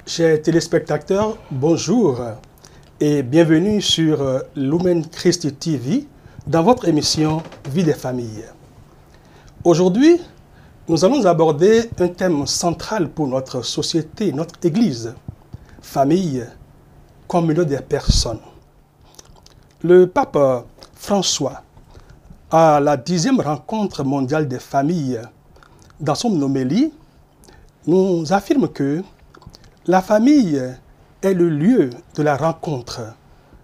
Chers téléspectateurs, bonjour et bienvenue sur Lumen Christi TV dans votre émission Vie des familles. Aujourd'hui, nous allons aborder un thème central pour notre société, notre Église, famille, communauté des personnes. Le pape François, à la 10e rencontre mondiale des familles, dans son homélie, nous affirme que la famille est le lieu de la rencontre,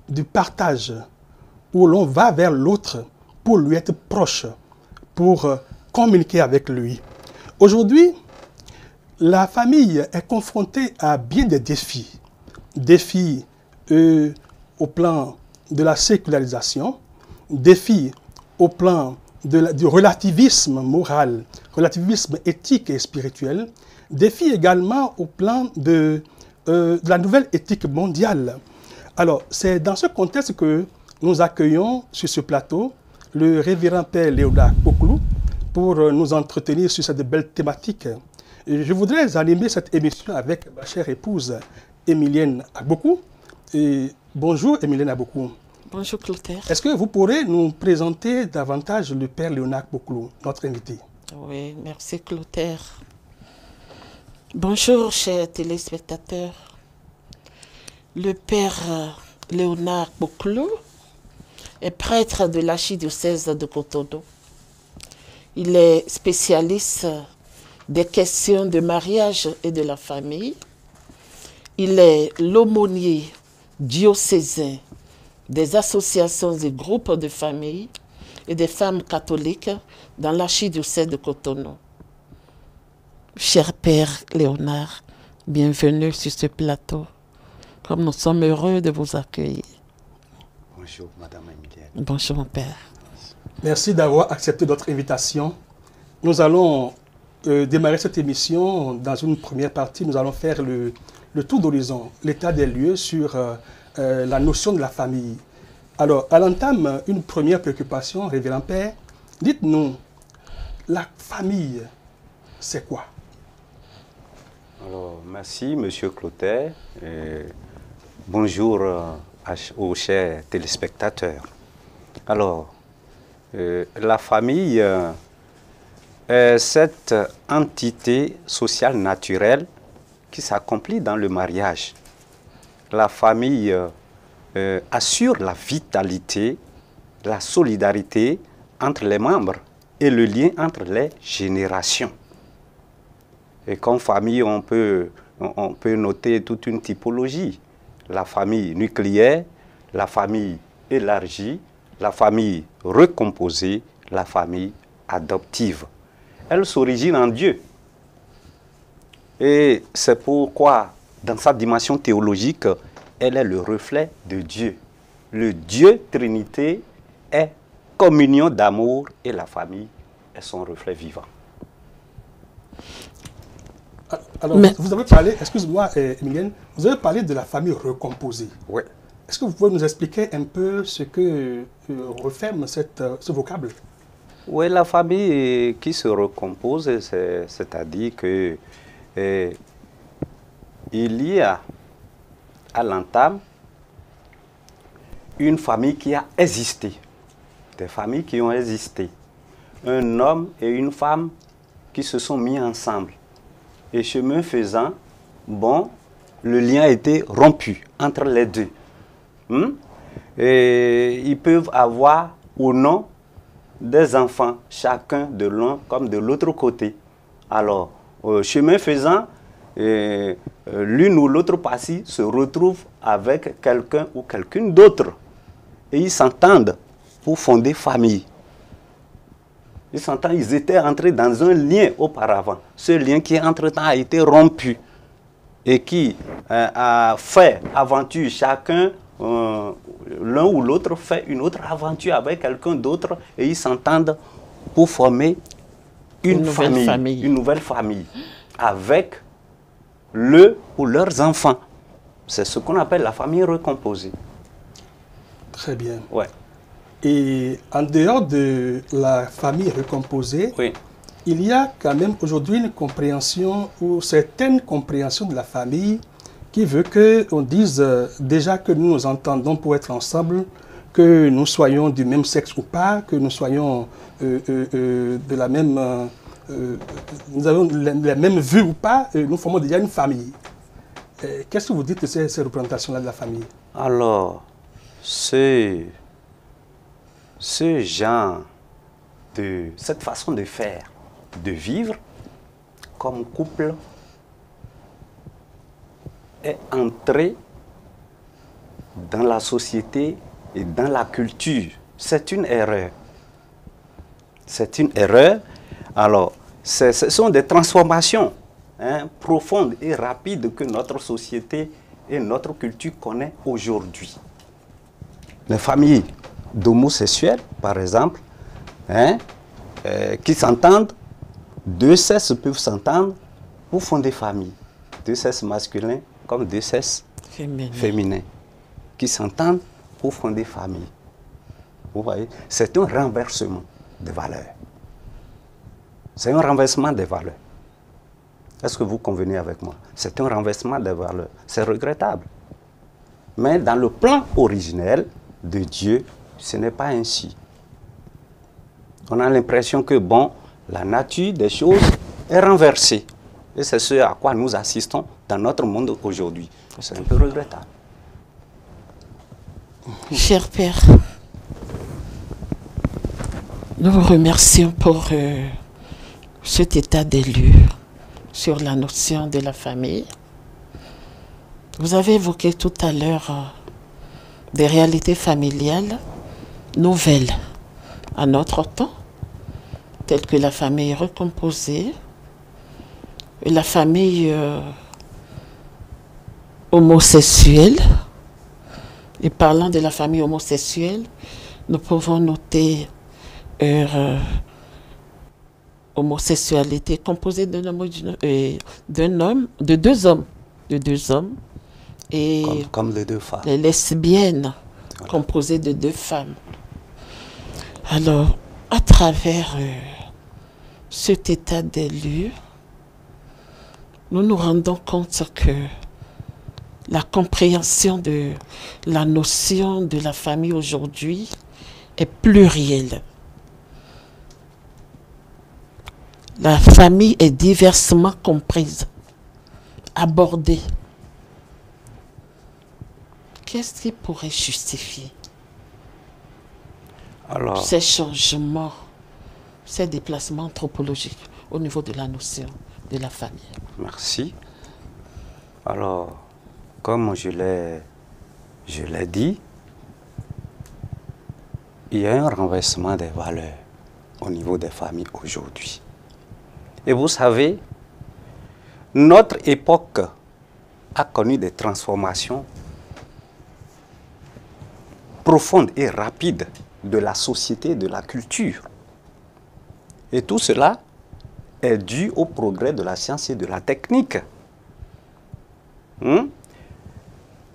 du partage, où l'on va vers l'autre pour lui être proche, pour communiquer avec lui. Aujourd'hui, la famille est confrontée à bien des défis. Défis au plan de la sécularisation, défis au plan du relativisme moral, relativisme éthique et spirituel, défis également au plan de la nouvelle éthique mondiale. Alors, c'est dans ce contexte que nous accueillons sur ce plateau le révérend Père Léonard Kpokolo pour nous entretenir sur cette belle thématique. Et je voudrais animer cette émission avec ma chère épouse Emilienne Agbokou. Et bonjour Emilienne Agbokou. Bonjour Clotaire. Est-ce que vous pourrez nous présenter davantage le Père Léonard Kpokolo, notre invité? Oui, merci Clotaire. Bonjour chers téléspectateurs. Le Père Léonard Kpokolo est prêtre de l'archidiocèse de Cotonou. Il est spécialiste des questions de mariage et de la famille. Il est l'aumônier diocésain des associations et groupes de familles et des femmes catholiques dans l'archidiocèse de Cotonou. Cher Père Léonard, bienvenue sur ce plateau. Comme nous sommes heureux de vous accueillir. Bonjour, Madame Emilienne. Bonjour, mon Père. Merci d'avoir accepté notre invitation. Nous allons démarrer cette émission. Dans une première partie, nous allons faire le tour d'horizon, l'état des lieux sur la notion de la famille. Alors, à l'entame, une première préoccupation, Révérend Père, dites-nous, la famille, c'est quoi? Alors, merci, Monsieur Clotaire. Bonjour aux chers téléspectateurs. Alors, la famille est cette entité sociale naturelle qui s'accomplit dans le mariage. La famille assure la vitalité, la solidarité entre les membres et le lien entre les générations. Et comme famille, on peut noter toute une typologie. La famille nucléaire, la famille élargie, la famille recomposée, la famille adoptive. Elle s'origine en Dieu. Et c'est pourquoi, dans sa dimension théologique, elle est le reflet de Dieu. Le Dieu Trinité est communion d'amour et la famille est son reflet vivant. Alors, vous avez parlé, excuse-moi Emilienne, vous avez parlé de la famille recomposée. Oui. Est-ce que vous pouvez nous expliquer un peu ce que referme ce vocable? Oui, la famille qui se recompose, c'est-à-dire que il y a à l'entame une famille qui a existé, des familles qui ont existé, un homme et une femme qui se sont mis ensemble. Et chemin faisant, bon, le lien a été rompu entre les deux. Et ils peuvent avoir ou non des enfants, chacun de l'un comme de l'autre côté. Alors, chemin faisant, l'une ou l'autre partie se retrouve avec quelqu'un ou quelqu'une d'autre. Et ils s'entendent pour fonder famille. Ils étaient entrés dans un lien auparavant. Ce lien qui, entre-temps, a été rompu et qui a fait aventure. Chacun, l'un ou l'autre, fait une autre aventure avec quelqu'un d'autre et ils s'entendent pour former une nouvelle famille avec le ou leurs enfants. C'est ce qu'on appelle la famille recomposée. Très bien. Ouais. Et en dehors de la famille recomposée, Oui. il y a quand même aujourd'hui une compréhension ou certaines compréhensions de la famille qui veut qu'on dise déjà que nous nous entendons pour être ensemble, que nous soyons du même sexe ou pas, que nous soyons de la même... nous avons la même vue ou pas, nous formons déjà une famille. Qu'est-ce que vous dites de ces représentations-là de la famille? Alors, ce genre cette façon de faire, de vivre comme couple est entré dans la société et dans la culture. C'est une erreur. C'est une erreur. Alors, ce sont des transformations profondes et rapides que notre société et notre culture connaît aujourd'hui. Les familles d'homosexuels, par exemple, qui s'entendent, deux sexes peuvent s'entendre pour fonder famille. Deux sexes masculins comme deux sexes féminins qui s'entendent pour fonder famille. Vous voyez, c'est un renversement de valeurs. C'est un renversement des valeurs. Est-ce que vous convenez avec moi? C'est un renversement des valeurs. C'est regrettable. Mais dans le plan originel de Dieu, ce n'est pas ainsi. On a l'impression que, bon, la nature des choses est renversée. Et c'est ce à quoi nous assistons dans notre monde aujourd'hui. C'est un peu regrettable. Cher Père, nous vous remercions pour cet état des lieux sur la notion de la famille. Vous avez évoqué tout à l'heure des réalités familiales nouvelles à notre temps, telles que la famille recomposée, et la famille homosexuelle. Et parlant de la famille homosexuelle, nous pouvons noter homosexualité composée de deux hommes, et comme les deux femmes. Les lesbiennes, voilà, composées de deux femmes. Alors, à travers cet état des lieux, nous nous rendons compte que la compréhension de la notion de la famille aujourd'hui est plurielle. La famille est diversement comprise, abordée. Qu'est-ce qui pourrait justifier ces changements, ces déplacements anthropologiques au niveau de la notion de la famille? Merci. Alors, comme je l'ai dit, il y a un renversement des valeurs au niveau des familles aujourd'hui. Et vous savez, notre époque a connu des transformations profondes et rapides de la société et de la culture. Et tout cela est dû au progrès de la science et de la technique.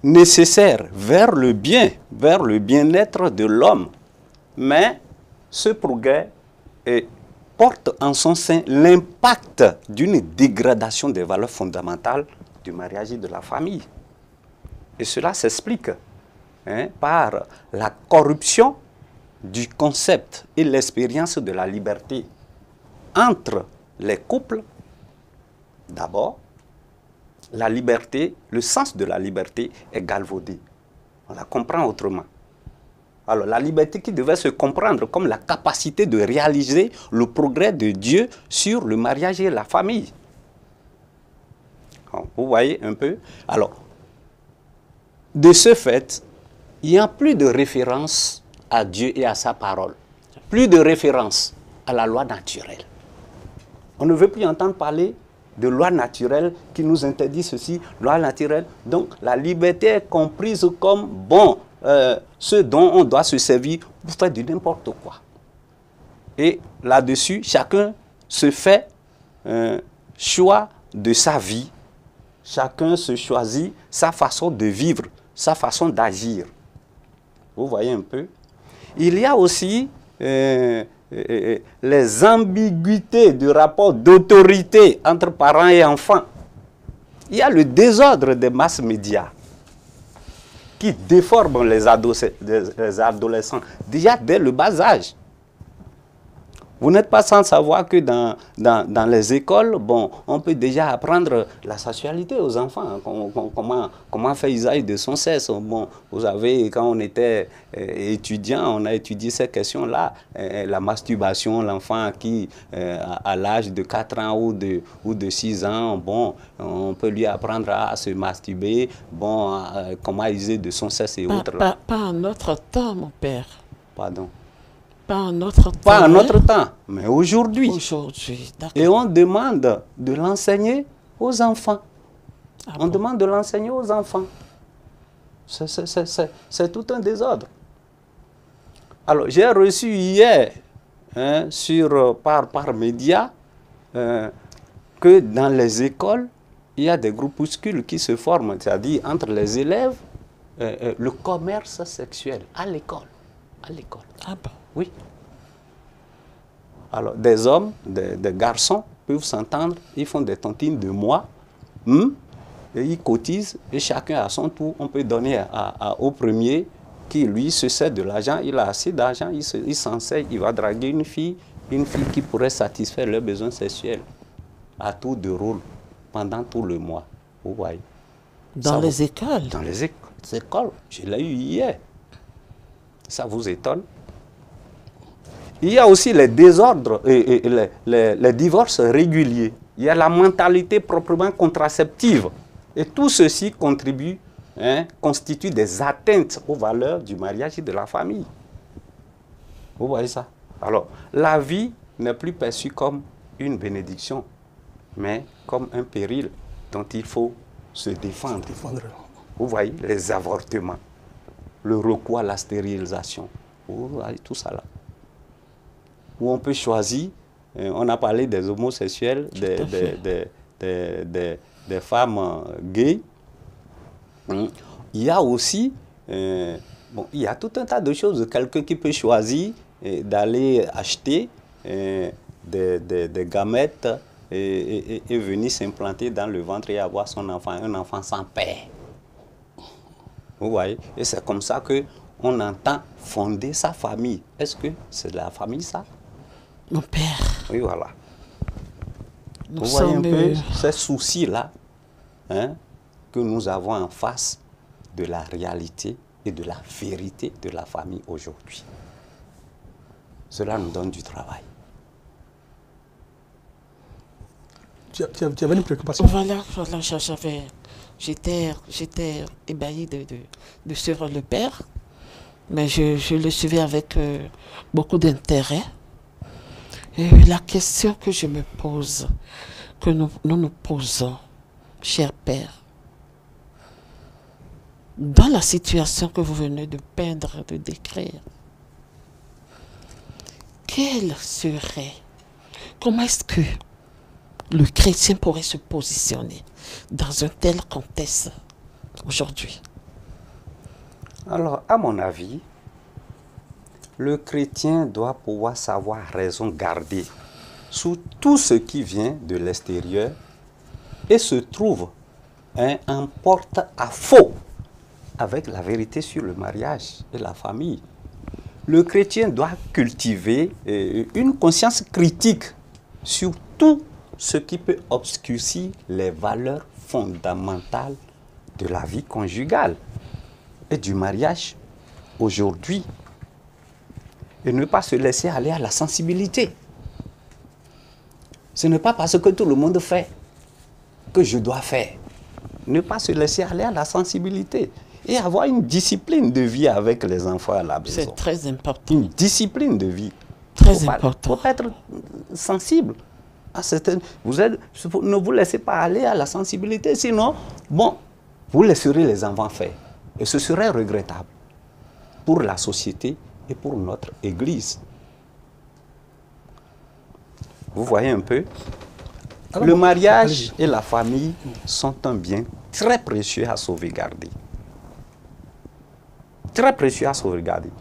Nécessaire vers le bien, vers le bien-être de l'homme. Mais ce progrès porte en son sein l'impact d'une dégradation des valeurs fondamentales du mariage et de la famille. Et cela s'explique par la corruption du concept et l'expérience de la liberté entre les couples. D'abord, la liberté, le sens de la liberté est galvaudé. On la comprend autrement. Alors, la liberté qui devait se comprendre comme la capacité de réaliser le progrès de Dieu sur le mariage et la famille. Vous voyez un peu? Alors, de ce fait, il n'y a plus de référence à Dieu et à sa parole. Plus de référence à la loi naturelle. On ne veut plus entendre parler de loi naturelle qui nous interdit ceci, loi naturelle. Donc, la liberté est comprise comme, bon, ce dont on doit se servir pour faire du n'importe quoi. Et là-dessus, chacun se fait un choix de sa vie. Chacun se choisit sa façon de vivre, sa façon d'agir. Vous voyez un peu? Il y a aussi les ambiguïtés du rapport d'autorité entre parents et enfants. Il y a le désordre des masses médias qui déforment les adolescents déjà dès le bas âge. Vous n'êtes pas sans savoir que dans les écoles, bon, on peut déjà apprendre la sexualité aux enfants, comment faire usage de son sexe. Bon, vous savez, quand on était étudiant, on a étudié ces questions-là, la masturbation, l'enfant qui, à l'âge de 4 ans ou de 6 ans, bon, on peut lui apprendre à se masturber, bon, comment user de son sexe et autres. Pas en notre temps, mon père. Pardon. Pas en notre temps. Pas en notre temps, mais aujourd'hui. Aujourd'hui, d'accord. Et on demande de l'enseigner aux enfants. Ah On bon? demande de l'enseigner aux enfants. C'est tout un désordre. Alors, j'ai reçu hier, hein, par médias, que dans les écoles, il y a des groupuscules qui se forment, c'est-à-dire entre les élèves, le commerce sexuel à l'école. À l'école. Ah bon? Oui. Alors, des hommes, des garçons peuvent s'entendre, ils font des tontines de mois, et ils cotisent, et chacun à son tour, on peut donner au premier qui, lui, se sert de l'argent, il a assez d'argent, il s'en sert, il va draguer une fille qui pourrait satisfaire leurs besoins sexuels à tour de rôle pendant tout le mois. Vous voyez. Dans les écoles? Dans les écoles. Je l'ai eu hier. Ça vous étonne? Il y a aussi les désordres et les divorces réguliers. Il y a la mentalité proprement contraceptive. Et tout ceci contribue, constitue des atteintes aux valeurs du mariage et de la famille. Vous voyez ça? Alors, la vie n'est plus perçue comme une bénédiction, mais comme un péril dont il faut se défendre. Vous voyez, les avortements, le recours à la stérilisation, vous voyez tout ça là. Où on peut choisir, on a parlé des homosexuels, des femmes gays. Il y a aussi, bon, il y a tout un tas de choses. Quelqu'un qui peut choisir d'aller acheter des gamètes et venir s'implanter dans le ventre et avoir son enfant, un enfant sans père. Vous voyez? Et c'est comme ça qu'on entend fonder sa famille. Est-ce que c'est de la famille, ça? Mon père. Oui, voilà. Nous Vous voyez un sommes, peu ces soucis-là, hein, que nous avons en face de la réalité et de la vérité de la famille aujourd'hui. Cela nous donne du travail. Tu avais une préoccupation? Voilà, j'étais ébahie de suivre le père, mais je le suivais avec beaucoup d'intérêt. Et la question que je me pose, que nous posons, cher père, dans la situation que vous venez de peindre, de décrire, quelle serait, comment est-ce que le chrétien pourrait se positionner dans un tel contexte aujourd'hui? Alors, à mon avis, le chrétien doit pouvoir savoir raison garder sur tout ce qui vient de l'extérieur et se trouve en porte-à-faux avec la vérité sur le mariage et la famille. Le chrétien doit cultiver une conscience critique sur tout ce qui peut obscurcir les valeurs fondamentales de la vie conjugale et du mariage aujourd'hui. Et ne pas se laisser aller à la sensibilité. Ce n'est pas parce que tout le monde fait que je dois faire. Ne pas se laisser aller à la sensibilité et avoir une discipline de vie avec les enfants à la maison. C'est très important. Une discipline de vie. Très important. Il faut être sensible à certaines... ne vous laissez pas aller à la sensibilité, sinon, bon, vous laisserez les enfants faire. Et ce serait regrettable pour la société et pour notre Église. Vous voyez un peu? Alors, le mariage et la famille sont un bien très précieux à sauvegarder. Très précieux à sauvegarder.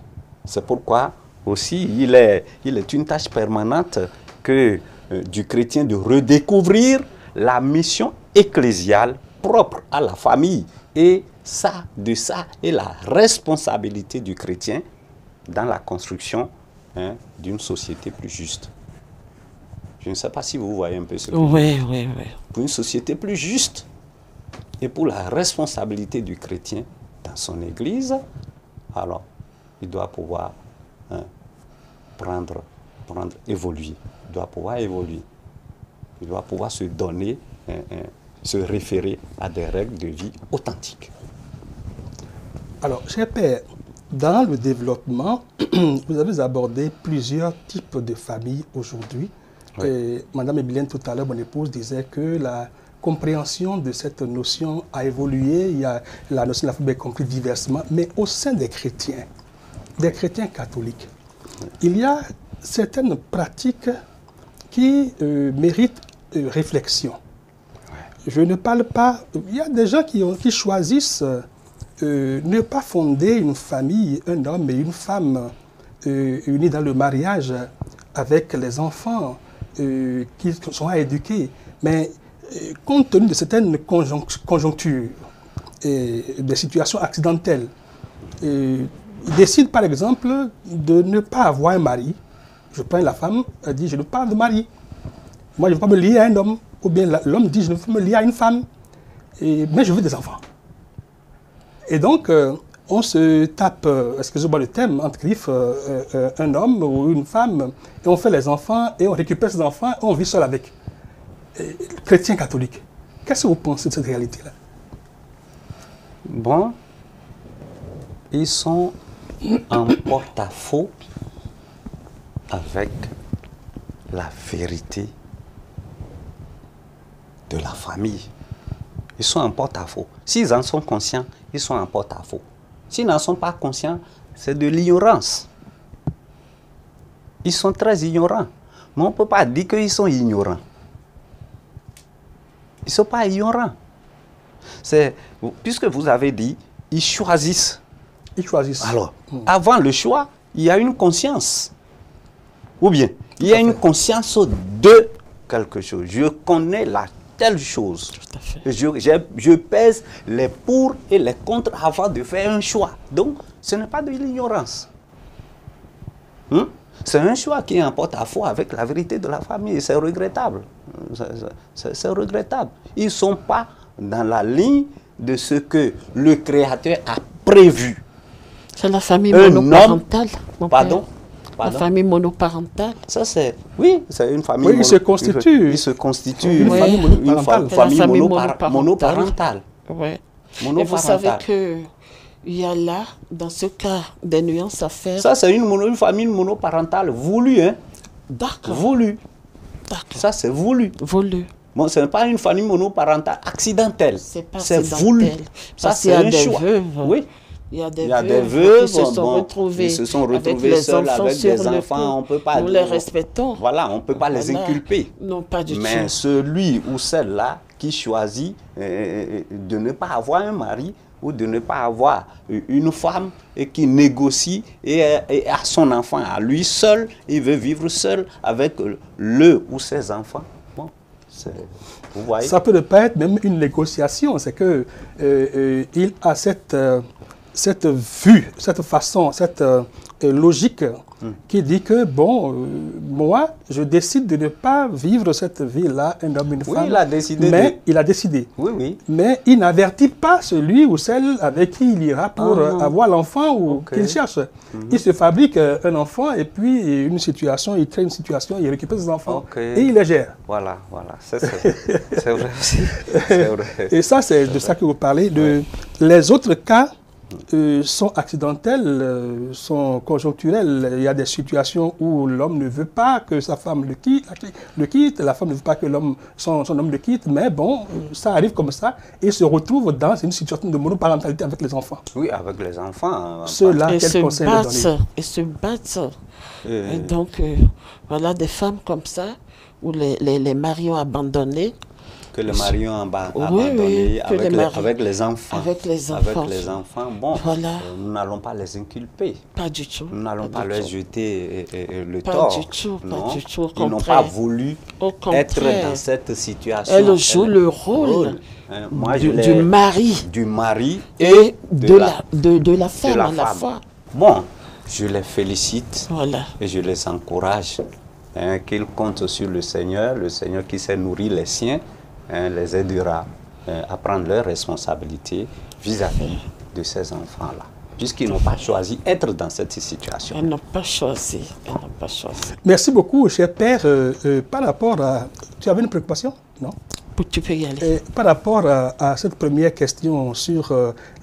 C'est pourquoi aussi il est une tâche permanente du chrétien de redécouvrir la mission ecclésiale propre à la famille. Et de ça est la responsabilité du chrétien dans la construction d'une société plus juste. Je ne sais pas si vous voyez un peu ce que je veux dire. Oui. Pour une société plus juste et pour la responsabilité du chrétien dans son église, alors il doit pouvoir évoluer. Il doit pouvoir évoluer. Il doit pouvoir se donner, se référer à des règles de vie authentiques. Alors, cher Père, dans le développement, vous avez abordé plusieurs types de familles aujourd'hui. Oui. Madame Ebilienne, tout à l'heure, mon épouse, disait que la compréhension de cette notion a évolué. Il y a la notion de la famille est comprise diversement, mais au sein des chrétiens catholiques, il y a certaines pratiques qui méritent réflexion. Je ne parle pas... Il y a des gens qui choisissent ne pas fonder une famille, un homme et une femme unis dans le mariage avec les enfants qui sont à éduquer. Mais compte tenu de certaines conjonctures et des situations accidentelles, ils décident par exemple de ne pas avoir un mari. Je prends la femme, elle dit je ne veux pas de mari. Moi je ne veux pas me lier à un homme. Ou bien l'homme dit je ne veux pas me lier à une femme. Mais je veux des enfants. Et donc on se tape, excusez-moi le thème, entre griffes, un homme ou une femme, et on fait les enfants, et on récupère ces enfants, et on vit seul avec. Chrétien catholique, qu'est-ce que vous pensez de cette réalité-là? Bon, ils sont en porte-à-faux avec la vérité de la famille. Ils sont en porte-à-faux. S'ils en sont conscients, ils sont en porte-à-faux. S'ils n'en sont pas conscients, c'est de l'ignorance. Ils sont très ignorants. Mais on ne peut pas dire qu'ils sont ignorants. Ils ne sont pas ignorants. Puisque vous avez dit, ils choisissent. Ils choisissent. Alors, avant le choix, il y a une conscience. Ou bien, il y a une conscience de quelque chose. Je connais la telle chose. Je pèse les pour et les contre avant de faire un choix. Donc, ce n'est pas de l'ignorance. C'est un choix qui est en porte-à-faux avec la vérité de la famille. C'est regrettable. C'est regrettable. Ils ne sont pas dans la ligne de ce que le Créateur a prévu. C'est la famille monoparentale. Pardon? La famille monoparentale. Ça, c'est... Oui, c'est une famille... Oui, il se constitue. Il se constitue. Une famille monoparentale. Oui. Et vous savez qu'il y a là, dans ce cas, des nuances à faire. Ça, c'est une famille monoparentale voulue. Hein? D'accord. Voulue. Ça, c'est voulu. Voulu. Bon, ce n'est pas une famille monoparentale accidentelle. C'est voulu. Ça, c'est un choix. Oui. Il y a des veuves qui se sont retrouvés seuls avec des enfants. On peut pas. Nous les respectons. Voilà, on ne peut pas les inculper. Non, pas du tout. Mais celui ou celle-là qui choisit de ne pas avoir un mari ou de ne pas avoir une femme et qui négocie et a son enfant à lui seul, il veut vivre seul avec le ou ses enfants. Bon, vous voyez. Ça peut ne pas être même une négociation, c'est que il a cette vue, cette façon, cette logique qui dit que, bon, moi, je décide de ne pas vivre cette vie-là, un homme, une femme. Il a décidé. Mais il a décidé. Oui, oui. Mais il n'avertit pas celui ou celle avec qui il ira pour avoir l'enfant ou qu'il cherche. Il se fabrique un enfant et puis une situation, il crée une situation, il récupère ses enfants et il les gère. Voilà, voilà. C'est vrai aussi. C'est vrai. Et ça, c'est de ça que vous parlez. Les autres cas sont accidentels, sont conjoncturels. Il y a des situations où l'homme ne veut pas que sa femme le quitte, la femme ne veut pas que son homme le quitte, mais bon, ça arrive comme ça et il se retrouve dans une situation de monoparentalité avec les enfants. Oui, avec les enfants. Ceux-là, quel conseil leur donner? Et se battent. Et donc, voilà des femmes comme ça, où les maris ont abandonné. que les maris ont Oui, abandonné que les maris- avec les enfants. Avec les enfants. Avec les enfants, bon, Voilà. nous n'allons pas les inculper. Pas du tout. Nous n'allons pas du leur tout. jeter le Pas tort. du tout, pas Non. du tout, au Ils n'ont contraire. pas voulu Au être contraire. dans cette situation. Elle joue le rôle Moi, du mari du mari et de de la femme la à la femme. fois. Bon, je les félicite Voilà. et je les encourage qu'ils comptent sur le Seigneur qui sait nourrir les siens, les aidera à prendre leurs responsabilités vis-à-vis de ces enfants-là, puisqu'ils n'ont pas choisi d'être dans cette situation. Elles n'ont pas choisi. Elles n'ont pas choisi. Merci beaucoup, cher Père. Par rapport à... Tu avais une préoccupation? Non? Tu peux y aller. Et par rapport à cette première question sur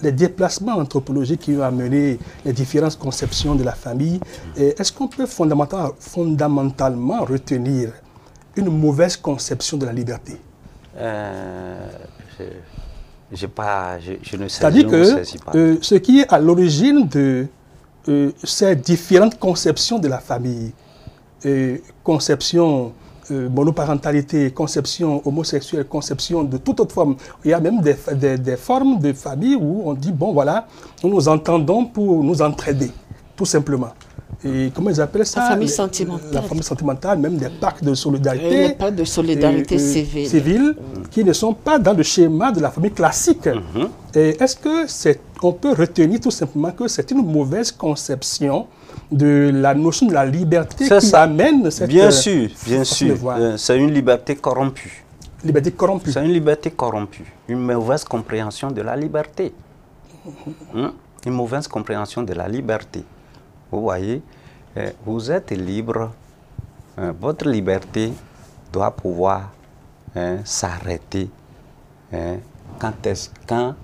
les déplacements anthropologiques qui ont amené les différentes conceptions de la famille, est-ce qu'on peut fondamentalement retenir une mauvaise conception de la liberté? Je ne sais, C'est-à-dire je ne que saisis pas. ce qui est à l'origine de ces différentes conceptions de la famille, conception monoparentalité, conception homosexuelle, conception de toute autre forme. Il y a même des formes de famille où on dit, bon voilà, nous nous entendons pour nous entraider, tout simplement. Et comment ils appellent ça? La famille sentimentale. La famille sentimentale, même des pactes de solidarité. Il n'y a pas de solidarité civile. Qui ne sont pas dans le schéma de la famille classique. Et est-ce que on peut retenir tout simplement que c'est une mauvaise conception de la notion de la liberté qui amène cette bien sûr, c'est une liberté corrompue. Liberté corrompue. C'est une liberté corrompue, une mauvaise compréhension de la liberté. Une mauvaise compréhension de la liberté. Vous voyez, vous êtes libre, votre liberté doit pouvoir s'arrêter quand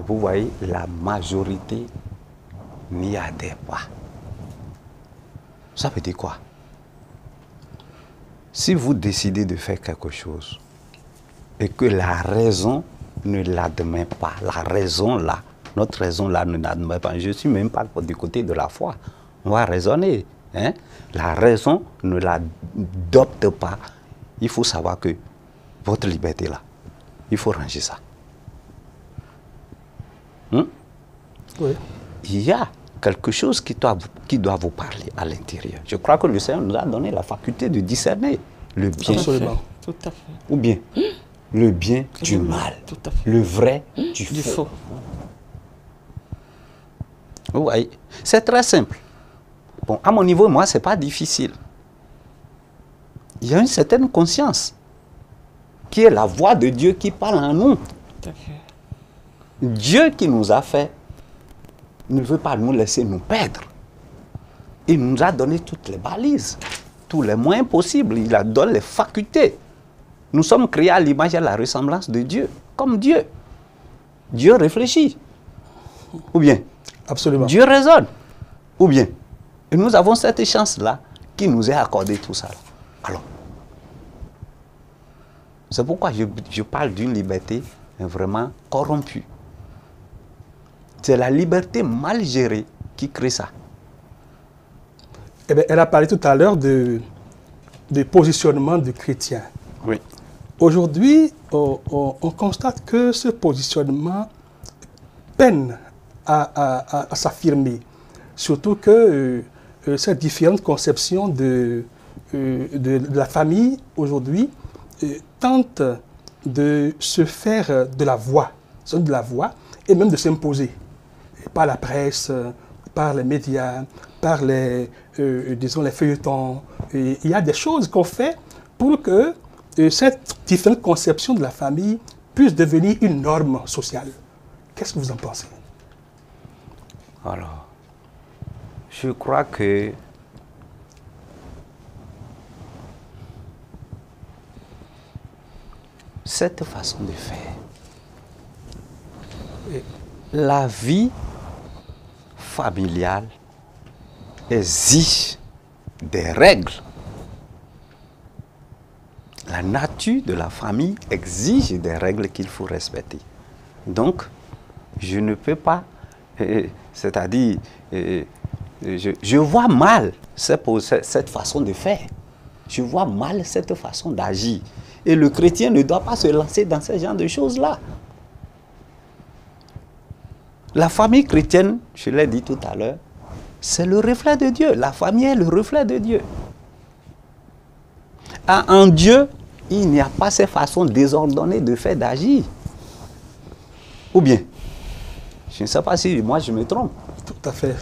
vous voyez la majorité n'y adhère pas. Ça veut dire quoi? Si vous décidez de faire quelque chose et que la raison ne l'admet pas, notre raison là ne l'admet pas, je ne suis même pas du côté de la foi, on va raisonner. La raison ne l'adopte pas, il faut savoir que votre liberté là, il faut ranger ça. Oui. Il y a quelque chose qui doit vous parler à l'intérieur. Je crois que le Seigneur nous a donné la faculté de discerner le bien Tout à fait. ou bien le bien du mal, tout à fait. le vrai du faux. Vous voyez, c'est très simple. Bon, à mon niveau, moi, ce n'est pas difficile. Il y a une certaine conscience qui est la voix de Dieu qui parle en nous. Tout à fait. Dieu qui nous a fait ne veut pas nous laisser nous perdre. Il nous a donné toutes les balises, tous les moyens possibles. Il a donné les facultés. Nous sommes créés à l'image et à la ressemblance de Dieu, comme Dieu. Dieu réfléchit. Ou bien, absolument. Dieu raisonne. Ou bien, et nous avons cette chance-là qui nous est accordée tout ça. Alors, c'est pourquoi je parle d'une liberté vraiment corrompue. C'est la liberté mal gérée qui crée ça. Eh bien, elle a parlé tout à l'heure de positionnement du chrétien. Oui. Aujourd'hui, on constate que ce positionnement peine à s'affirmer. Surtout que ces différentes conceptions de la famille aujourd'hui tentent de se faire de la voix, et même de s'imposer par la presse, par les médias, par les feuilletons. Et il y a des choses qu'on fait pour que cette différente conception de la famille puisse devenir une norme sociale. Qu'est-ce que vous en pensez? Alors, je crois que cette façon de faire, la vie familiale exige des règles. La nature de la famille exige des règles qu'il faut respecter. Donc, je ne peux pas, c'est-à-dire, je vois mal cette façon de faire. Je vois mal cette façon d'agir. Et le chrétien ne doit pas se lancer dans ce genre de choses-là. La famille chrétienne, je l'ai dit tout à l'heure, c'est le reflet de Dieu. La famille est le reflet de Dieu. En Dieu, il n'y a pas ces façons désordonnées de faire d'agir. Ou bien, je ne sais pas si moi je me trompe. Tout à fait.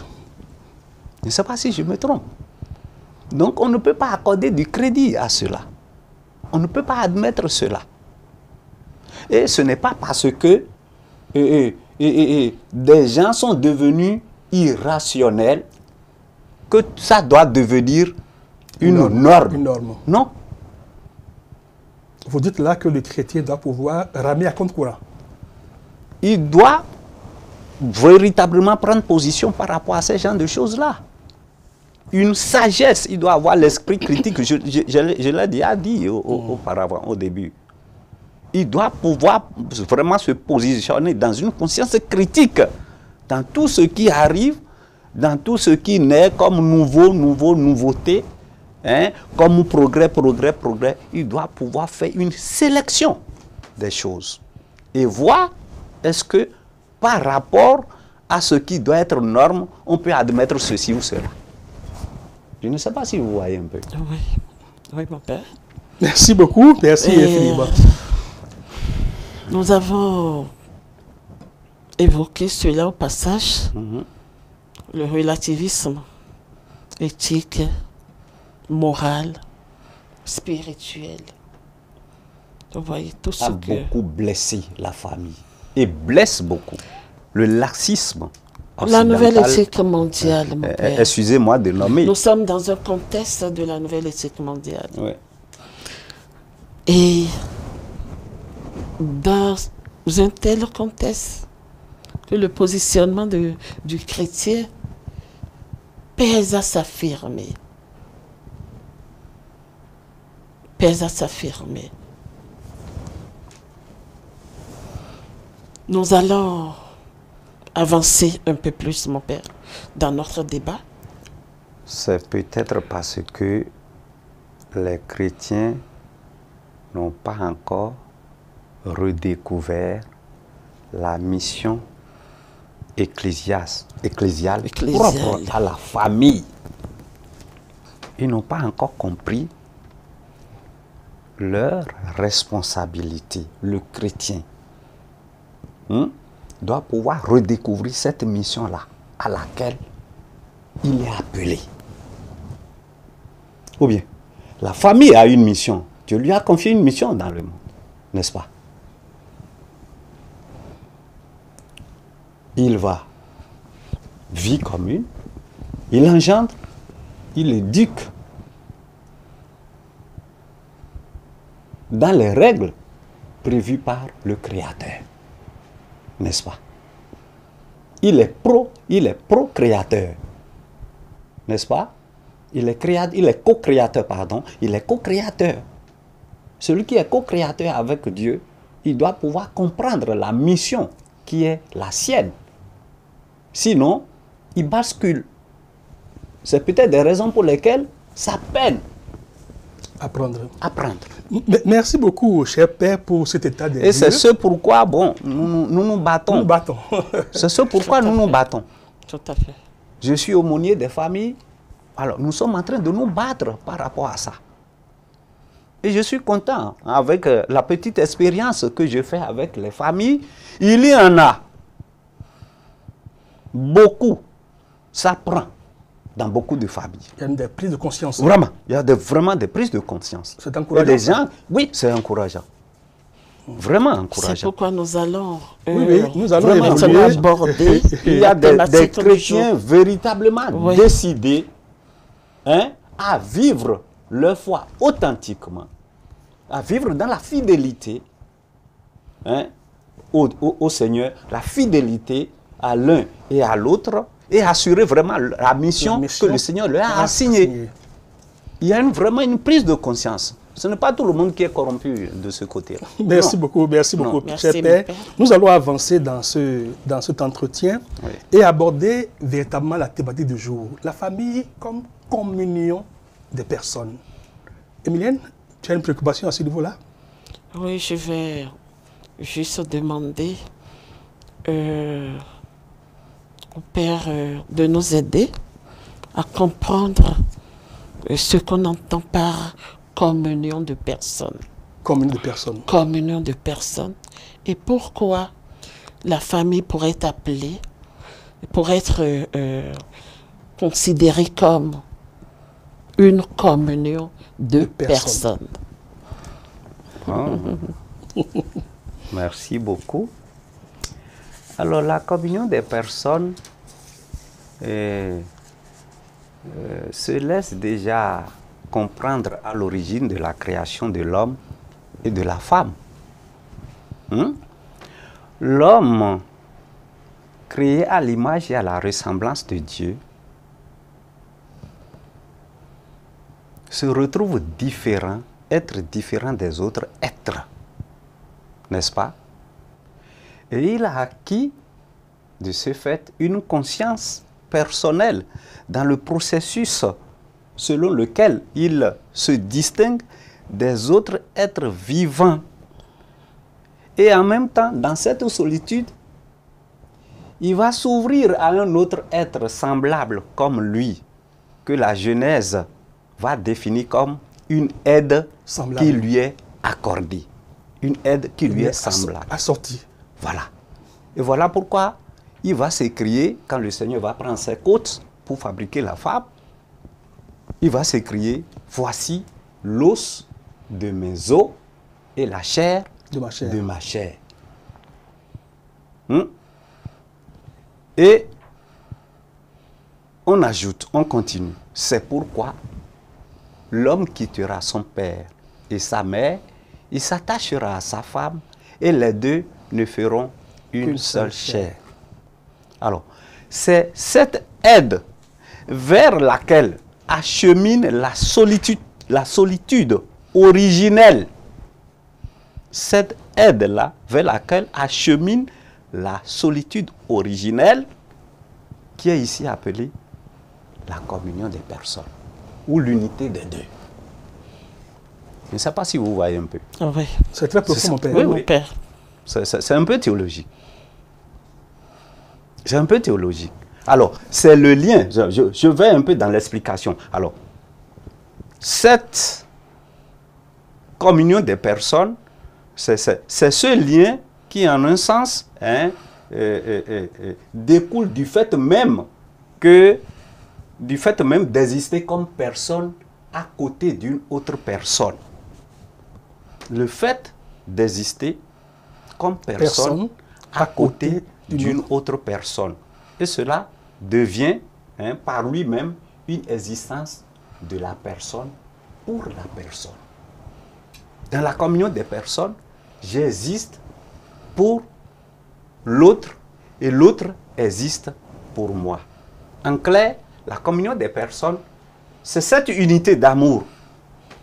Je ne sais pas si je me trompe. Donc on ne peut pas accorder du crédit à cela. On ne peut pas admettre cela. Et ce n'est pas parce que des gens sont devenus irrationnels que ça doit devenir une norme. Une norme. Non. Vous dites là que le chrétien doit pouvoir ramer à contre-courant. Il doit véritablement prendre position par rapport à ces genre de choses-là. Une sagesse, il doit avoir l'esprit critique, je l'ai déjà dit auparavant, au début. Il doit pouvoir vraiment se positionner dans une conscience critique, dans tout ce qui arrive, dans tout ce qui naît comme nouveauté, hein, comme progrès. Il doit pouvoir faire une sélection des choses et voir est-ce que par rapport à ce qui doit être norme, on peut admettre ceci ou cela. Je ne sais pas si vous voyez un peu. Oui, mon père. Merci beaucoup. Merci, Philippe. Nous avons évoqué cela au passage, le relativisme éthique, moral, spirituel. Vous voyez tout ce a que... beaucoup blessé la famille et blesse beaucoup. Le laxisme. La nouvelle éthique mondiale, mon père. Excusez-moi de nommer. Nous sommes dans un contexte de la nouvelle éthique mondiale. Oui. Et dans un tel contexte, que le positionnement du chrétien pèse à s'affirmer. Pèse à s'affirmer. Nous allons avancer un peu plus, mon père, dans notre débat. C'est peut-être parce que les chrétiens n'ont pas encore redécouvert la mission ecclésiale propre à la famille. Ils n'ont pas encore compris leur responsabilité. Le chrétien doit pouvoir redécouvrir cette mission-là à laquelle il est appelé. Ou bien, la famille a une mission. Dieu lui a confié une mission dans le monde, n'est-ce pas? Il va, vie commune, il engendre, il éduque dans les règles prévues par le Créateur, n'est-ce pas? Il est procréateur, n'est-ce pas? Il est co-créateur, pardon. Il est co-créateur. Celui qui est co-créateur avec Dieu, il doit pouvoir comprendre la mission qui est la sienne. Sinon, il bascule. C'est peut-être des raisons pour lesquelles ça peine. Apprendre. Merci beaucoup, cher Père, pour cet état des lieux. Et c'est ce pourquoi, bon, nous nous battons. Nous battons. C'est ce pourquoi nous nous battons. Tout à fait. Je suis aumônier des familles. Alors, nous sommes en train de nous battre par rapport à ça. Et je suis content avec la petite expérience que je fais avec les familles. Il y en a beaucoup. Ça prend dans beaucoup de familles. Il y a des prises de conscience. Vraiment, il y a vraiment des prises de conscience. C'est encourageant. Et des gens, oui, c'est encourageant. Vraiment encourageant. C'est pourquoi nous allons, nous allons aborder. Il y a des chrétiens véritablement décidés à vivre leur foi authentiquement, à vivre dans la fidélité au Seigneur, la fidélité à l'un et à l'autre, et assurer vraiment la mission que le Seigneur leur a assignée. Il y a vraiment une prise de conscience. Ce n'est pas tout le monde qui est corrompu de ce côté-là. Merci beaucoup, cher Père. Nous allons avancer dans cet entretien et aborder véritablement la thématique du jour. La famille comme communion des personnes. Emilienne, tu as une préoccupation à ce niveau-là? Oui, je vais juste demander au Père de nous aider à comprendre ce qu'on entend par communion de personnes. Communion de personnes. Communion de personnes. Et pourquoi la famille pourrait être appelée, pour être considérée comme une communion de personnes. Merci beaucoup. Alors, la communion des personnes se laisse déjà comprendre à l'origine de la création de l'homme et de la femme. L'homme, créé à l'image et à la ressemblance de Dieu, se retrouve différent, être différent des autres êtres, n'est-ce pas? Et il a acquis de ce fait une conscience personnelle dans le processus selon lequel il se distingue des autres êtres vivants. Et en même temps, dans cette solitude, il va s'ouvrir à un autre être semblable comme lui, que la Genèse va définir comme une aide semblable qui lui est accordée. Une aide qui lui est semblable. Assortie. Voilà. Et voilà pourquoi il va s'écrier, quand le Seigneur va prendre ses côtes pour fabriquer la femme, il va s'écrier, voici l'os de mes os et la chair de ma chair. Et on ajoute, on continue. C'est pourquoi l'homme quittera son père et sa mère, il s'attachera à sa femme et les deux ne feront une seule chair. Alors, c'est cette aide vers laquelle achemine la solitude originelle. Cette aide-là vers laquelle achemine la solitude originelle qui est ici appelée la communion des personnes ou l'unité des deux. Je ne sais pas si vous voyez un peu. Oui. C'est très profond, mon père. Oui, mon père. C'est un peu théologique. C'est un peu théologique. Alors, c'est le lien. Je vais un peu dans l'explication. Alors, cette communion des personnes, c'est ce lien qui, en un sens, découle du fait même d'exister comme personne à côté d'une autre personne. Le fait d'exister comme personne à côté d'une autre personne. Et cela devient par lui-même une existence de la personne pour la personne. Dans la communion des personnes, j'existe pour l'autre et l'autre existe pour moi. En clair, la communion des personnes, c'est cette unité d'amour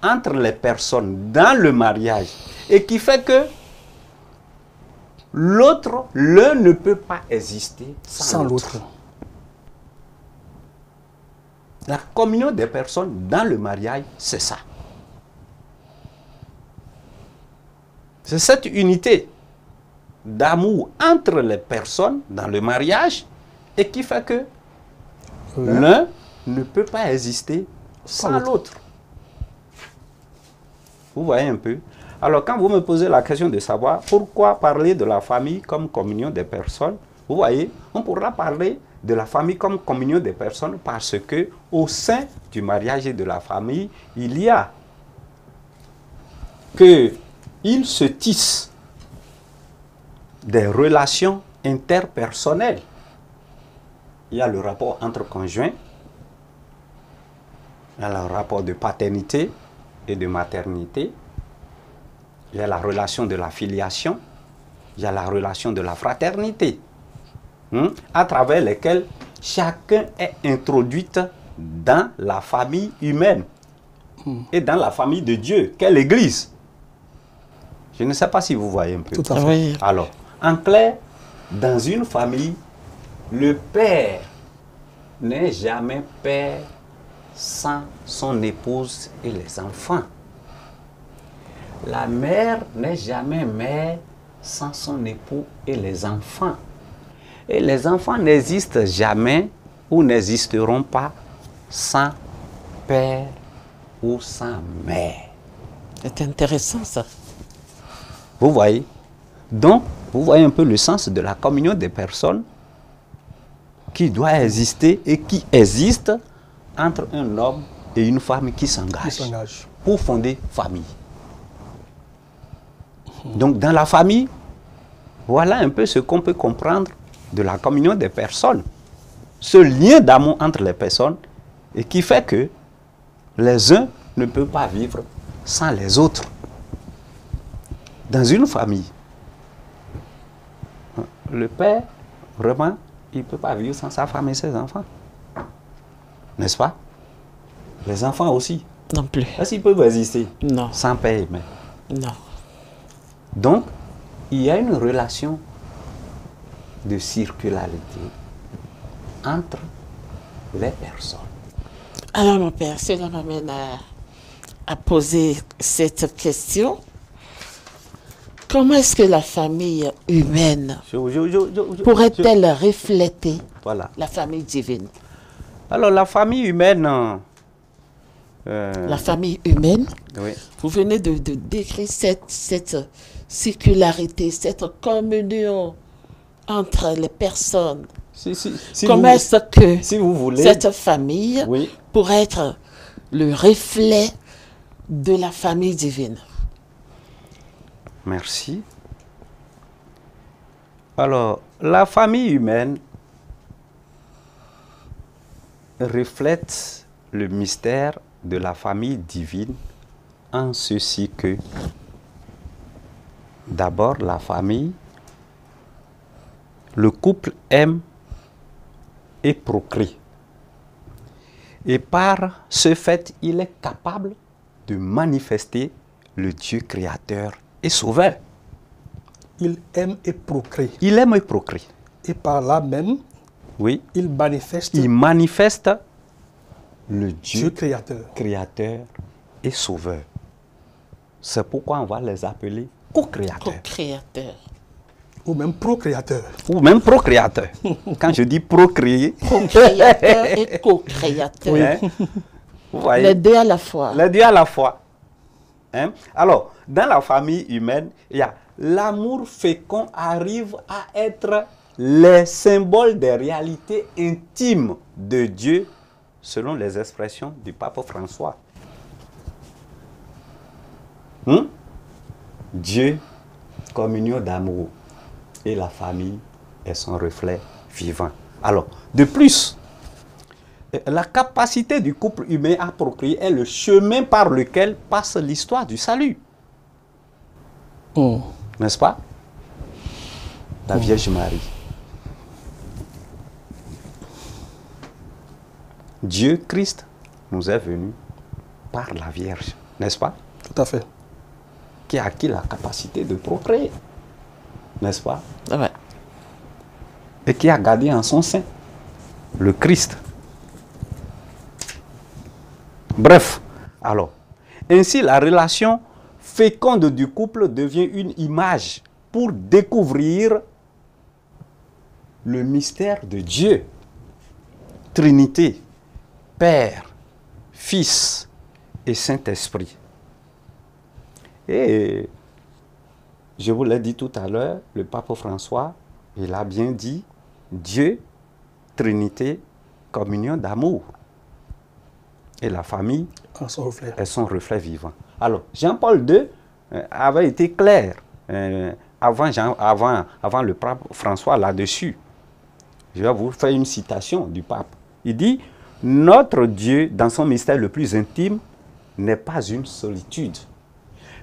entre les personnes dans le mariage et qui fait que l'un ne peut pas exister sans l'autre. La communion des personnes dans le mariage, c'est ça. C'est cette unité d'amour entre les personnes dans le mariage et qui fait que l'un ne peut pas exister sans l'autre. Vous voyez un peu? Alors, quand vous me posez la question de savoir pourquoi parler de la famille comme communion des personnes, vous voyez, on pourra parler de la famille comme communion des personnes parce que au sein du mariage et de la famille, il y a qu'il se tisse des relations interpersonnelles. Il y a le rapport entre conjoints, il y a le rapport de paternité et de maternité, il y a la relation de la filiation, il y a la relation de la fraternité, à travers lesquelles chacun est introduit dans la famille humaine et dans la famille de Dieu, qu'est l'Église. Je ne sais pas si vous voyez un peu. Tout à fait. Oui. Alors, en clair, dans une famille, le père n'est jamais père sans son épouse et les enfants. la mère n'est jamais mère sans son époux et les enfants. Et les enfants n'existent jamais ou n'existeront pas sans père ou sans mère. C'est intéressant ça. Vous voyez? Donc, vous voyez un peu le sens de la communion des personnes qui doit exister et qui existe entre un homme et une femme qui s'engagent pour fonder famille. Donc, dans la famille, voilà un peu ce qu'on peut comprendre de la communion des personnes. Ce lien d'amour entre les personnes et qui fait que les uns ne peuvent pas vivre sans les autres. Dans une famille, le père, vraiment, il ne peut pas vivre sans sa femme et ses enfants. N'est-ce pas? Les enfants aussi. Non plus. Est-ce qu'ils peuvent exister Non. sans père et mère? Non. Donc, il y a une relation de circularité entre les personnes. Alors, mon père, cela m'amène à poser cette question. Comment est-ce que la famille humaine pourrait-elle refléter voilà. la famille divine? Alors, la famille humaine... La famille humaine, oui. Vous venez de décrire cette circularité, cette communion entre les personnes. Comment est-ce que si vous voulez, cette famille oui. pourrait être le reflet de la famille divine? Merci. Alors, la famille humaine reflète le mystère de la famille divine en ceci que, d'abord, la famille, le couple aime et procrée. Et par ce fait, il est capable de manifester le Dieu créateur et sauveur. Il aime et procrée. Il aime et procrée. Et par là même, oui. il manifeste le Dieu créateur et sauveur. C'est pourquoi on va les appeler co-créateurs. Co-créateurs. Ou même procréateurs. Ou même procréateurs. Quand je dis procréer. Co-créateurs et co-créateurs. Oui. Hein? Vous voyez? Les deux à la fois. Les deux à la fois. Hein? Alors, dans la famille humaine, il y a l'amour fécond arrive à être les symboles des réalités intimes de Dieu, selon les expressions du pape François. Dieu, communion d'amour, et la famille est son reflet vivant. Alors, de plus, la capacité du couple humain à procréer est le chemin par lequel passe l'histoire du salut. N'est-ce pas? La Vierge Marie. Dieu, Christ, nous est venu par la Vierge, n'est-ce pas? Tout à fait. Qui a acquis la capacité de procréer, n'est-ce pas? Ouais. Et qui a gardé en son sein le Christ. Bref, alors, ainsi la relation féconde du couple devient une image pour découvrir le mystère de Dieu, Trinité, Père, Fils et Saint-Esprit. Et je vous l'ai dit tout à l'heure, le pape François, il a bien dit Dieu, Trinité, communion d'amour. Et la famille est son reflet vivant. Alors, Jean-Paul II avait été clair avant le pape François là-dessus. Je vais vous faire une citation du pape. Il dit, notre Dieu, dans son mystère le plus intime, n'est pas une solitude,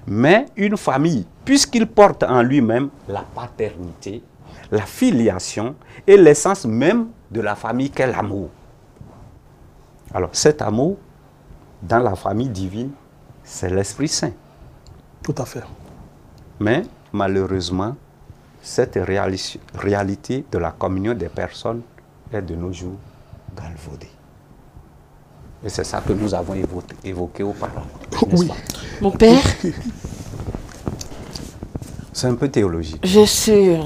mais une famille, puisqu'il porte en lui-même la paternité, la filiation et l'essence même de la famille qu'est l'amour. Alors, cet amour, dans la famille divine, c'est l'Esprit Saint. Tout à fait. Mais, malheureusement, cette réalité de la communion des personnes est de nos jours galvaudée. Et c'est ça que nous avons évoqué auparavant. Oui. Mon père, C'est un peu théologique. Je suis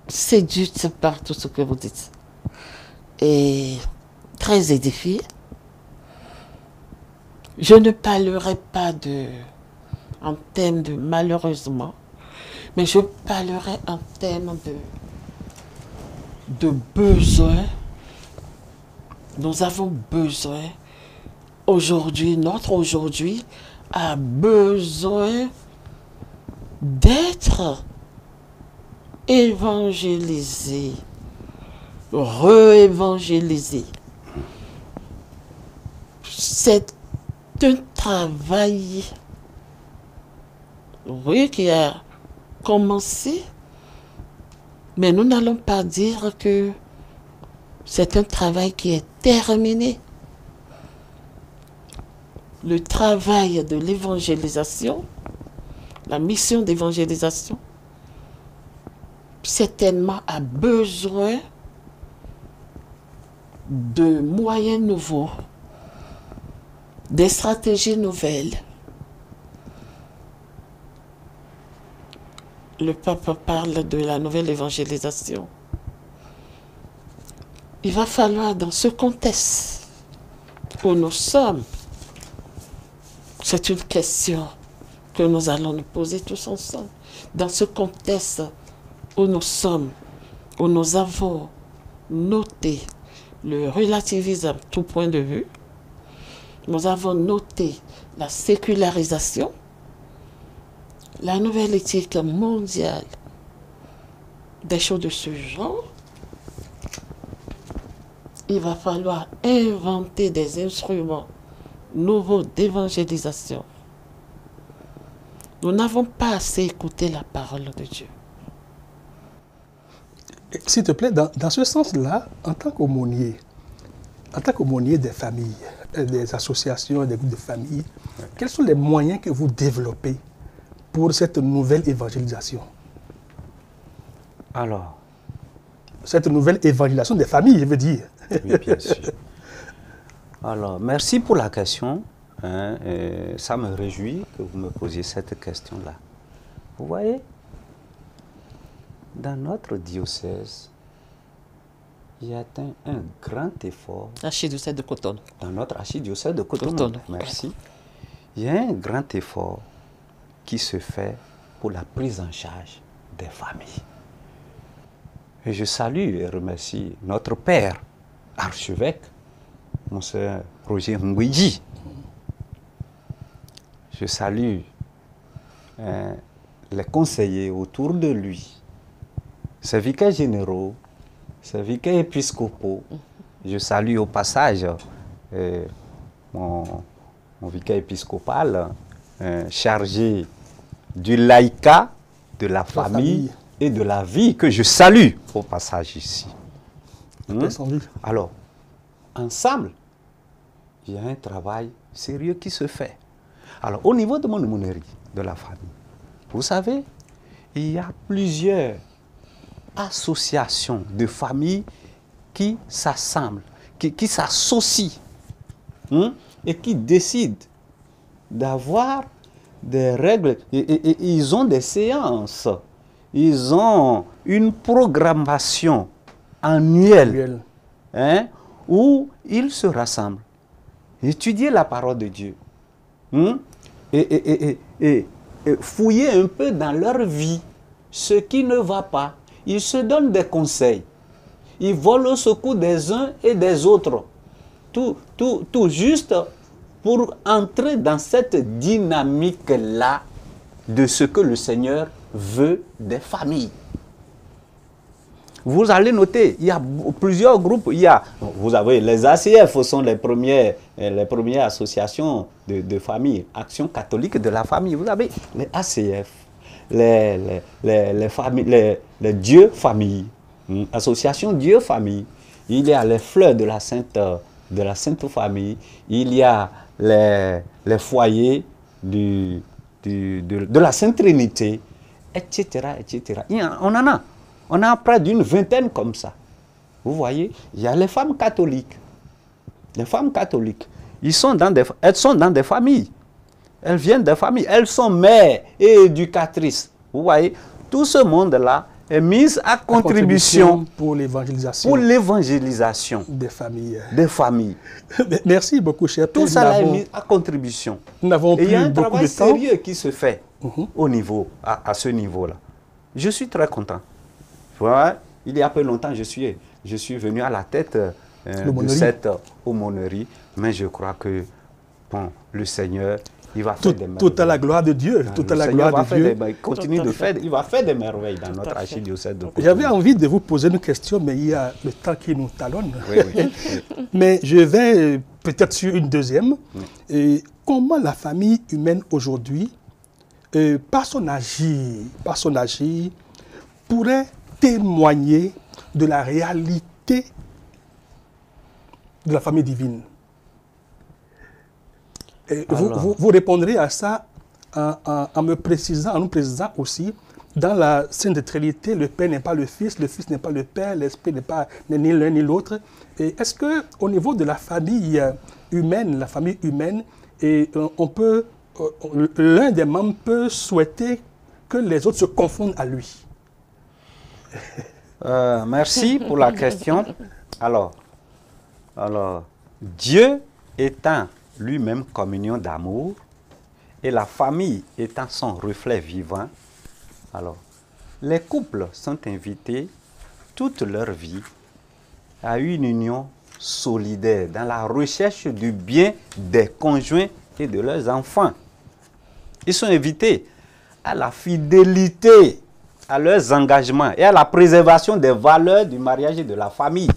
séduite par tout ce que vous dites et très édifiée. Je ne parlerai pas en thème de malheureusement, mais je parlerai en thème de besoin. Nous avons besoin aujourd'hui, notre aujourd'hui a besoin d'être évangélisé, réévangélisé. C'est un travail, oui, qui a commencé, mais nous n'allons pas dire que c'est un travail qui est terminé. Le travail de l'évangélisation, la mission d'évangélisation, certainement a besoin de moyens nouveaux, des stratégies nouvelles. Le pape parle de la nouvelle évangélisation. Il va falloir, dans ce contexte où nous sommes, c'est une question que nous allons nous poser tous ensemble. Dans ce contexte où nous sommes, où nous avons noté le relativisme à tout point de vue, nous avons noté la sécularisation, la nouvelle éthique mondiale, des choses de ce genre, il va falloir inventer des instruments nouveaux d'évangélisation. Nous n'avons pas assez écouté la parole de Dieu. S'il te plaît, dans ce sens-là, en tant qu'aumônier des familles, des associations, des groupes de familles, quels sont les moyens que vous développez pour cette nouvelle évangélisation? Alors, cette nouvelle évangélisation des familles, je veux dire. Oui, bien sûr. Alors, merci pour la question. Ça me réjouit que vous me posiez cette question-là. Vous voyez, dans notre diocèse, il y a un grand effort. Archidiocèse de Cotonou. Dans notre archidiocèse de Cotonou. Merci. Il y a un grand effort qui se fait pour la prise en charge des familles. Et je salue et remercie notre père, archevêque, Monseigneur Roger Ngouidji. Je salue les conseillers autour de lui, ses vicaires généraux, ses vicaires épiscopaux. Je salue au passage mon vicaire épiscopal chargé du laïcat, de la famille et de la vie, que je salue au passage ici. Alors, ensemble, il y a un travail sérieux qui se fait. Alors, au niveau de mon aumônerie, de la famille, vous savez, il y a plusieurs associations de familles qui s'assemblent, qui s'associent et qui décident d'avoir des règles. Et ils ont des séances, ils ont une programmation annuelle où ils se rassemblent, étudier la parole de Dieu et fouiller un peu dans leur vie ce qui ne va pas. Ils se donnent des conseils. Ils volent au secours des uns et des autres. Tout juste pour entrer dans cette dynamique-là de ce que le Seigneur veut des familles. Vous allez noter, il y a plusieurs groupes. Vous avez les ACF, sont les premières associations de familles, Action catholique de la famille. Vous avez les ACF, les Dieu famille, association Dieu famille. Il y a les fleurs de la Sainte Famille. Il y a les foyers de la Sainte Trinité, etc., etc. On a près d'une vingtaine comme ça. Vous voyez, il y a les femmes catholiques. Les femmes catholiques, elles sont dans des familles. Elles viennent des familles. Elles sont mères et éducatrices. Vous voyez, tout ce monde-là est mis à contribution pour l'évangélisation. Pour l'évangélisation des familles. Des familles. Merci beaucoup, cher Père. Tout ça est mis à contribution. Nous n'avons plus il y a un beaucoup travail de temps. sérieux qui se fait au niveau, à ce niveau-là. Je suis très content. Voilà, il y a peu longtemps, je suis venu à la tête de cette aumônerie, mais je crois que bon, le Seigneur, il va faire des merveilles. Tout à la gloire de Dieu. Tout à la gloire de Dieu. Il continue de faire, il va faire des merveilles dans notre archidiocèse de Cotonou. J'avais envie de vous poser une question, mais il y a le temps qui nous talonne. Oui, oui. Mais je vais peut-être sur une deuxième. Et comment la famille humaine aujourd'hui, par son agir, pourrait témoigner de la réalité de la famille divine? Et vous répondrez à ça en nous précisant aussi, dans la Sainte Trinité, le Père n'est pas le Fils n'est pas le Père, l'Esprit n'est pas ni l'un ni l'autre. Est-ce qu'au niveau de la famille humaine, l'un des membres peut souhaiter que les autres se confondent à lui? Merci pour la question. Alors, Dieu étant lui-même communion d'amour et la famille étant son reflet vivant, alors les couples sont invités toute leur vie à une union solidaire dans la recherche du bien des conjoints et de leurs enfants. Ils sont invités à la fidélité à leurs engagements et à la préservation des valeurs du mariage et de la famille.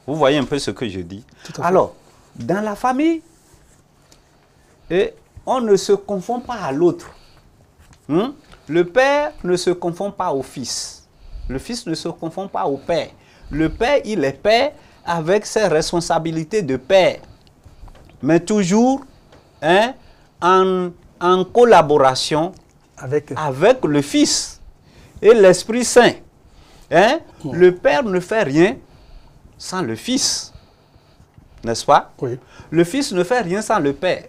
Vous voyez un peu ce que je dis? Alors, dans la famille, on ne se confond pas à l'autre. Le père ne se confond pas au fils. Le fils ne se confond pas au père. Le père, il est père avec ses responsabilités de père. Mais toujours en collaboration avec le Fils et l'Esprit Saint. Le Père ne fait rien sans le Fils. N'est-ce pas? Oui. Le Fils ne fait rien sans le Père.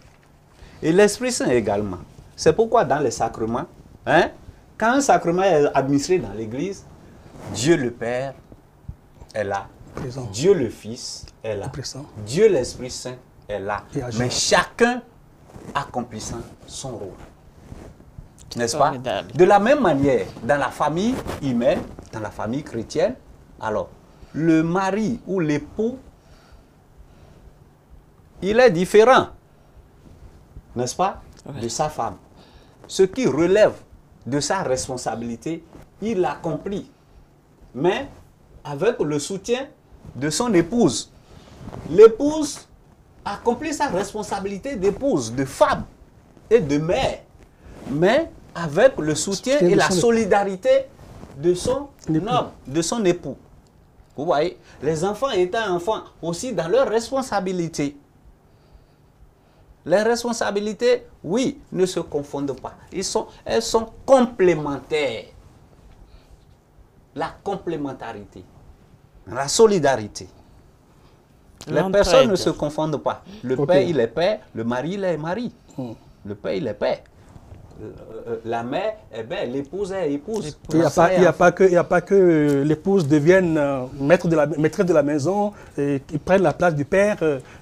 Et l'Esprit Saint également. C'est pourquoi dans les sacrements, quand un sacrement est administré dans l'Église, Dieu le Père est là. Présent. Dieu le Fils est là. Présent. Dieu l'Esprit Saint est là. Mais chacun accomplissant son rôle. N'est-ce pas? De la même manière, dans la famille humaine, dans la famille chrétienne, alors, le mari ou l'époux, il est différent, n'est-ce pas, de sa femme. Ce qui relève de sa responsabilité, il l'accomplit. Mais avec le soutien de son épouse. L'épouse accomplit sa responsabilité d'épouse, de femme et de mère. Mais avec le soutien et la solidarité de son homme, de son époux. Vous voyez, les enfants étant enfants aussi dans leurs responsabilités. Les responsabilités, oui, ne se confondent pas. Elles sont complémentaires. La complémentarité, la solidarité. Les personnes ne se confondent pas. Le père, il est père, le mari, il est mari. Le père, il est père. La mère, eh bien, l'épouse est épouse. Il n'y a pas que l'épouse devienne maîtresse de la maison et qui prenne la place du père.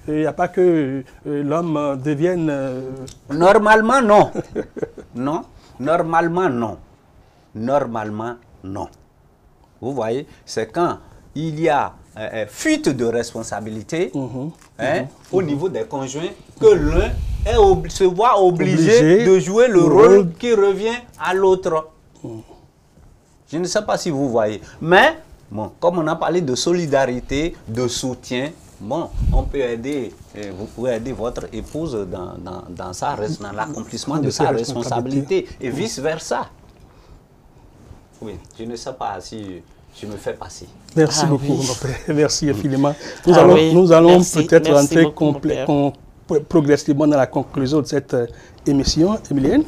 Il n'y a pas que l'homme devienne... Normalement, non. Non. Normalement, non. Normalement, non. Vous voyez, c'est quand il y a fuite de responsabilité au niveau des conjoints que l'un se voit obligé de jouer le rôle qui revient à l'autre. Je ne sais pas si vous voyez. Mais, bon, comme on a parlé de solidarité, de soutien, bon, on peut aider, vous pouvez aider votre épouse dans l'accomplissement de sa responsabilité et vice-versa. Oui, je ne sais pas si je me fais passer. Merci beaucoup, mon père. Merci infiniment. Nous allons peut-être rentrer progressivement dans la conclusion de cette émission. Emilienne,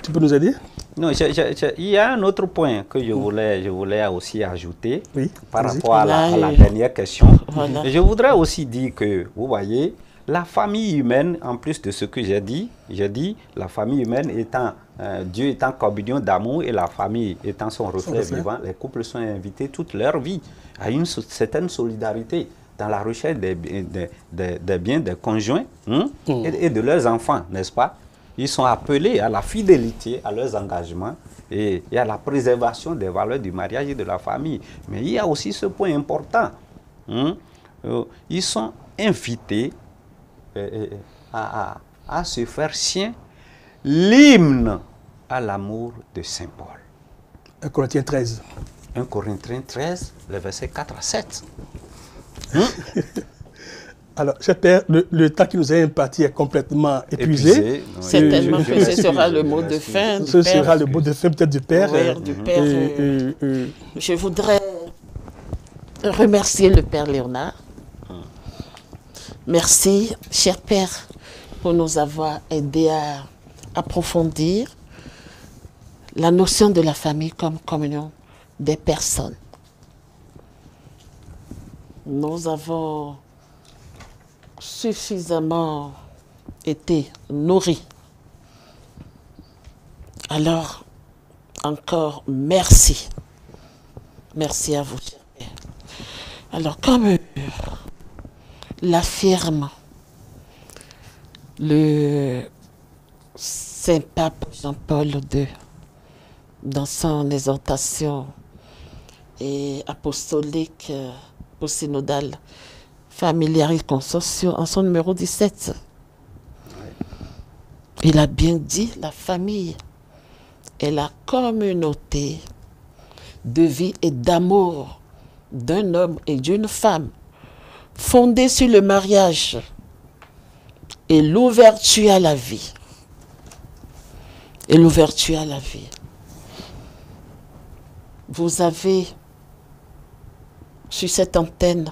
tu peux nous aider? Non, il y a un autre point que je voulais aussi ajouter par rapport à la dernière question. Voilà. Je voudrais aussi dire que, vous voyez, la famille humaine, en plus de ce que j'ai dit, la famille humaine étant, Dieu étant communion d'amour et la famille étant son reflet vivant, les couples sont invités toute leur vie à une certaine solidarité dans la recherche des biens des conjoints et de leurs enfants, n'est-ce pas? Ils sont appelés à la fidélité, à leurs engagements et à la préservation des valeurs du mariage et de la famille. Mais il y a aussi ce point important. Ils sont invités à se faire sien l'hymne à l'amour de Saint Paul. 1 Corinthiens 13. 1 Corinthiens 13, les versets 4 à 7. Alors, cher Père, le temps qui nous est imparti est complètement épuisé. Certainement que ce sera le mot de fin. Ce sera le mot de fin peut-être du Père. Oui, du Père. Je voudrais remercier le Père Léonard. Merci, cher Père, pour nous avoir aidés à approfondir la notion de la famille comme communion des personnes. Nous avons suffisamment été nourris. Alors, encore merci. Merci à vous, cher Père. Alors, comme l'affirme le Saint-Pape Jean-Paul II dans son exhortation apostolique synodale Familiaris Consortio en son numéro 17. Il a bien dit, la famille est la communauté de vie et d'amour d'un homme et d'une femme fondée sur le mariage et l'ouverture à la vie. Et l'ouverture à la vie. Vous avez, sur cette antenne,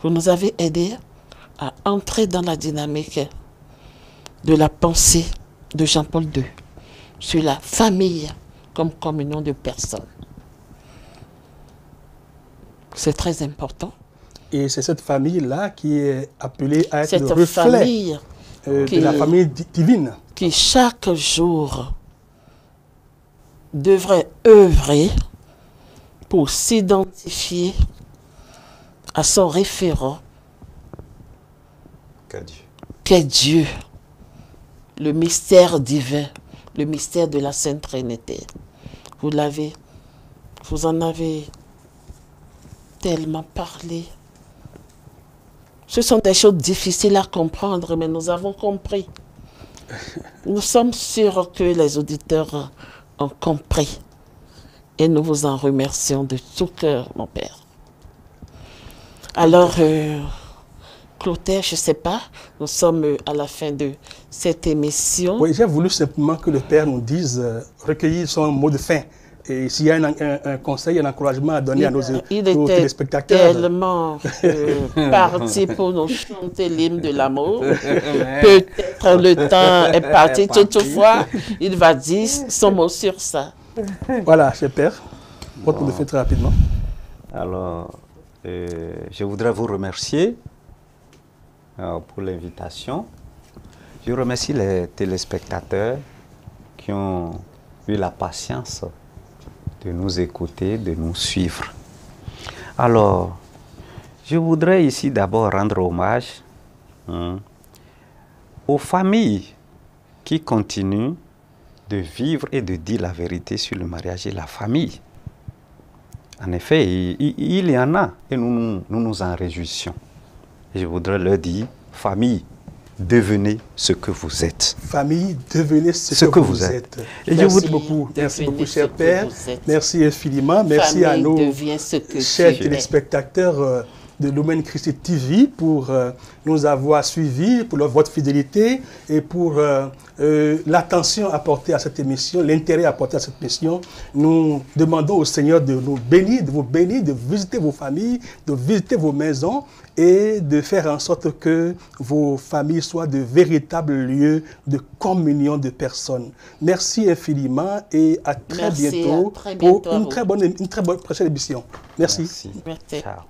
vous nous avez aidés à entrer dans la dynamique de la pensée de Jean-Paul II sur la famille comme communion de personnes. C'est très important. Et c'est cette famille-là qui est appelée à être le reflet de la famille divine. Qui chaque jour devrait œuvrer pour s'identifier à son référent, qu'est Dieu, le mystère divin, le mystère de la Sainte Trinité. Vous en avez tellement parlé. Ce sont des choses difficiles à comprendre, mais nous avons compris. Nous sommes sûrs que les auditeurs ont compris. Et nous vous en remercions de tout cœur, mon Père. Alors, Clotaire, je ne sais pas, nous sommes à la fin de cette émission. Oui, j'ai voulu simplement que le Père nous dise, recueillir son mot de fin. Et s'il y a un conseil, un encouragement à donner à nos téléspectateurs. Il était tellement parti pour nous chanter l'hymne de l'amour. Peut-être le temps est parti. Toutefois, il va dire son mot sur ça. Voilà, cher Père, votre mot de fin très rapidement. Alors, je voudrais vous remercier pour l'invitation. Je remercie les téléspectateurs qui ont eu la patience de nous écouter, de nous suivre. Alors, je voudrais ici d'abord rendre hommage aux familles qui continuent de vivre et de dire la vérité sur le mariage et la famille. En effet, il y en a et nous nous en réjouissons. Et je voudrais leur dire, famille, devenez ce que vous êtes. Famille, devenez ce que vous êtes. Et merci beaucoup, cher Père. Merci infiniment. Merci à nos chers téléspectateurs de Lumen Christi TV pour nous avoir suivis, pour votre fidélité et pour l'attention apportée à cette émission, l'intérêt apporté à cette émission. Nous demandons au Seigneur de nous bénir, de vous bénir, de visiter vos familles, de visiter vos maisons et de faire en sorte que vos familles soient de véritables lieux de communion de personnes. Merci infiniment et à très bientôt pour une très bonne prochaine émission. Merci. Ciao.